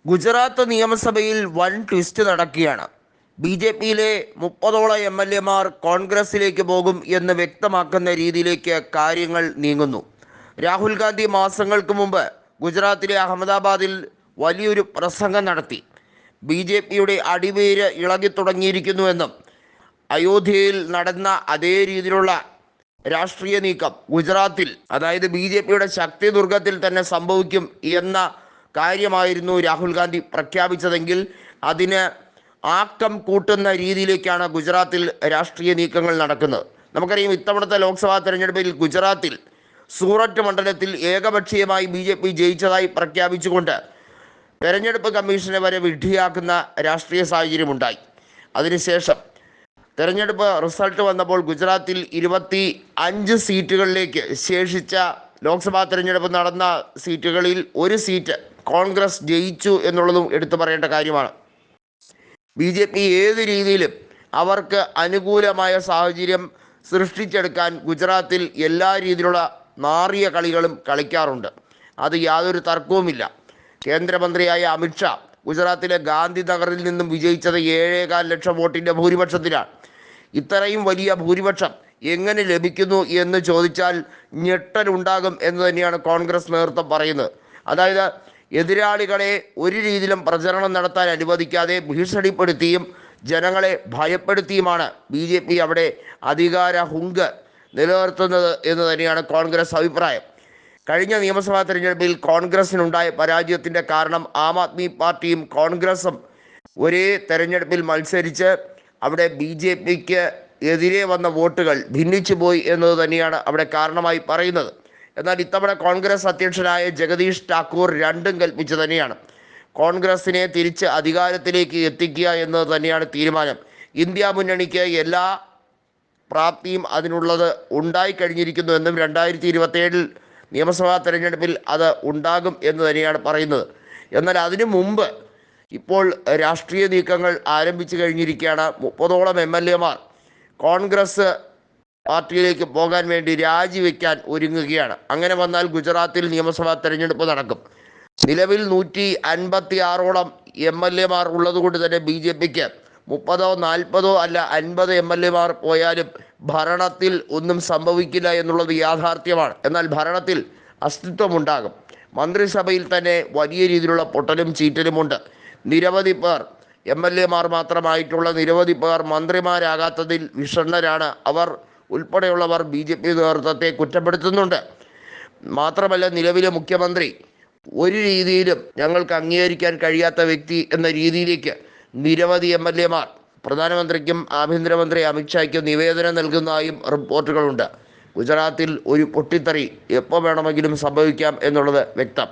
ഗുജറാത്ത് നിയമസഭയിൽ വൻ ട്വിസ്റ്റ് നടക്കുകയാണ്. ബി ജെ പിയിലെ 30ഓളം MLA മാർ കോൺഗ്രസിലേക്ക് പോകും എന്ന് വ്യക്തമാക്കുന്ന രീതിയിലേക്ക് കാര്യങ്ങൾ നീങ്ങുന്നു. രാഹുൽ ഗാന്ധി മാസങ്ങൾക്ക് മുമ്പ് ഗുജറാത്തിലെ അഹമ്മദാബാദിൽ വലിയൊരു പ്രസംഗം നടത്തി. BJP-യുടെ അടിവേര് ഇളകി തുടങ്ങിയിരിക്കുന്നുവെന്നും അയോധ്യയിൽ നടന്ന അതേ രീതിയിലുള്ള രാഷ്ട്രീയ നീക്കം ഗുജറാത്തിൽ, അതായത് BJP-യുടെ ശക്തി ദുർഗത്തിൽ തന്നെ സംഭവിക്കും എന്ന കാര്യമായിരുന്നു രാഹുൽ ഗാന്ധി പ്രഖ്യാപിച്ചതെങ്കിൽ അതിന് ആക്കം കൂട്ടുന്ന രീതിയിലേക്കാണ് ഗുജറാത്തിൽ രാഷ്ട്രീയ നീക്കങ്ങൾ നടക്കുന്നത്. നമുക്കറിയാം, ഇത്തവണത്തെ ലോക്സഭാ തെരഞ്ഞെടുപ്പിൽ ഗുജറാത്തിൽ സൂററ്റ് മണ്ഡലത്തിൽ ഏകപക്ഷീയമായി BJP ജയിച്ചതായി പ്രഖ്യാപിച്ചുകൊണ്ട് തെരഞ്ഞെടുപ്പ് കമ്മീഷനെ വരെ വിഡ്ഢിയാക്കുന്ന രാഷ്ട്രീയ സാഹചര്യമുണ്ടായി. അതിനുശേഷം തെരഞ്ഞെടുപ്പ് റിസൾട്ട് വന്നപ്പോൾ ഗുജറാത്തിൽ 25 സീറ്റുകളിലേക്ക് ശേഷിച്ച ലോക്സഭാ തെരഞ്ഞെടുപ്പ് നടന്ന സീറ്റുകളിൽ ഒരു സീറ്റ് കോൺഗ്രസ് ജയിച്ചു എന്നുള്ളതും എടുത്തു പറയേണ്ട കാര്യമാണ്. BJP ഏത് രീതിയിലും അവർക്ക് അനുകൂലമായ സാഹചര്യം സൃഷ്ടിച്ചെടുക്കാൻ ഗുജറാത്തിൽ എല്ലാ രീതിയിലുള്ള നാറിയ കളികളും കളിക്കാറുണ്ട്. അത് യാതൊരു തർക്കവുമില്ല. കേന്ദ്രമന്ത്രിയായ അമിത്ഷാ ഗുജറാത്തിലെ ഗാന്ധി നഗറിൽ നിന്നും വിജയിച്ചത് 7.25 ലക്ഷം വോട്ടിൻ്റെ ഭൂരിപക്ഷത്തിലാണ്. ഇത്രയും വലിയ ഭൂരിപക്ഷം എങ്ങനെ ലഭിക്കുന്നു എന്ന് ചോദിച്ചാൽ ഞെട്ടലുണ്ടാകും എന്ന് തന്നെയാണ് കോൺഗ്രസ് നേതൃത്വം പറയുന്നത്. അതായത് എതിരാളികളെ ഒരു രീതിയിലും പ്രചരണം നടത്താൻ അനുവദിക്കാതെ ഭീഷണിപ്പെടുത്തിയും ജനങ്ങളെ ഭയപ്പെടുത്തിയുമാണ് BJP അവിടെ അധികാര ഹുങ്ക് നിലനിർത്തുന്നത് എന്ന് തന്നെയാണ് കോൺഗ്രസ് അഭിപ്രായം. കഴിഞ്ഞ നിയമസഭാ തെരഞ്ഞെടുപ്പിൽ കോൺഗ്രസിനുണ്ടായ പരാജയത്തിൻ്റെ കാരണം ആം ആദ്മി പാർട്ടിയും കോൺഗ്രസും ഒരേ തെരഞ്ഞെടുപ്പിൽ മത്സരിച്ച് അവിടെ BJPക്ക് എതിരെ വന്ന വോട്ടുകൾ ഭിന്നിച്ചു പോയി എന്നത് തന്നെയാണ് അവിടെ കാരണമായി പറയുന്നത്. എന്നാൽ ഇത്തവണ കോൺഗ്രസ് അധ്യക്ഷനായ ജഗദീഷ് ഠാക്കൂർ രണ്ടും കൽപ്പിച്ചു തന്നെയാണ്. കോൺഗ്രസിനെ തിരിച്ച് അധികാരത്തിലേക്ക് എത്തിക്കുക എന്നത് തന്നെയാണ് തീരുമാനം. ഇന്ത്യ മുന്നണിക്ക് എല്ലാ പ്രാപ്തിയും അതിനുള്ളത് ഉണ്ടായിക്കഴിഞ്ഞിരിക്കുന്നു എന്നും 2027 നിയമസഭാ തെരഞ്ഞെടുപ്പിൽ അത് ഉണ്ടാകും എന്ന് തന്നെയാണ് പറയുന്നത്. എന്നാൽ അതിനു മുമ്പ് ഇപ്പോൾ രാഷ്ട്രീയ നീക്കങ്ങൾ ആരംഭിച്ചു കഴിഞ്ഞിരിക്കുകയാണ്. 30ഓളം MLA-മാർ കോൺഗ്രസ് പാർട്ടിയിലേക്ക് പോകാൻ വേണ്ടി രാജിവെക്കാൻ ഒരുങ്ങുകയാണ്. അങ്ങനെ വന്നാൽ ഗുജറാത്തിൽ നിയമസഭാ തെരഞ്ഞെടുപ്പ് നടക്കും. നിലവിൽ 156ഓളം MLA-മാർ ഉള്ളതുകൊണ്ട് തന്നെ BJPക്ക് 30ഓ 40ഓ അല്ല 50 MLA-മാർ പോയാലും ഭരണത്തിൽ ഒന്നും സംഭവിക്കില്ല എന്നുള്ളത് യാഥാർത്ഥ്യമാണ്. എന്നാൽ ഭരണത്തിൽ അസ്തിത്വമുണ്ടാകും. മന്ത്രിസഭയിൽ തന്നെ വലിയ രീതിയിലുള്ള പൊട്ടലും ചീറ്റലുമുണ്ട്. നിരവധി പേർ MLA-മാർ മാത്രമായിട്ടുള്ള നിരവധി പേർ മന്ത്രിമാരാകാത്തതിൽ വിഷണ്ണരാണ്. അവർ ഉൾപ്പെടെയുള്ളവർ BJP നേതൃത്വത്തെ കുറ്റപ്പെടുത്തുന്നുണ്ട്. മാത്രമല്ല, നിലവിലെ മുഖ്യമന്ത്രി ഒരു രീതിയിലും ഞങ്ങൾക്ക് അംഗീകരിക്കാൻ കഴിയാത്ത വ്യക്തി എന്ന രീതിയിലേക്ക് നിരവധി MLA-മാർ പ്രധാനമന്ത്രിക്കും ആഭ്യന്തരമന്ത്രി അമിത്ഷായ്ക്കും നിവേദനം നൽകുന്നതായും റിപ്പോർട്ടുകളുണ്ട്. ഗുജറാത്തിൽ ഒരു പൊട്ടിത്തെറി എപ്പോൾ വേണമെങ്കിലും സംഭവിക്കാം എന്നുള്ളത് വ്യക്തം.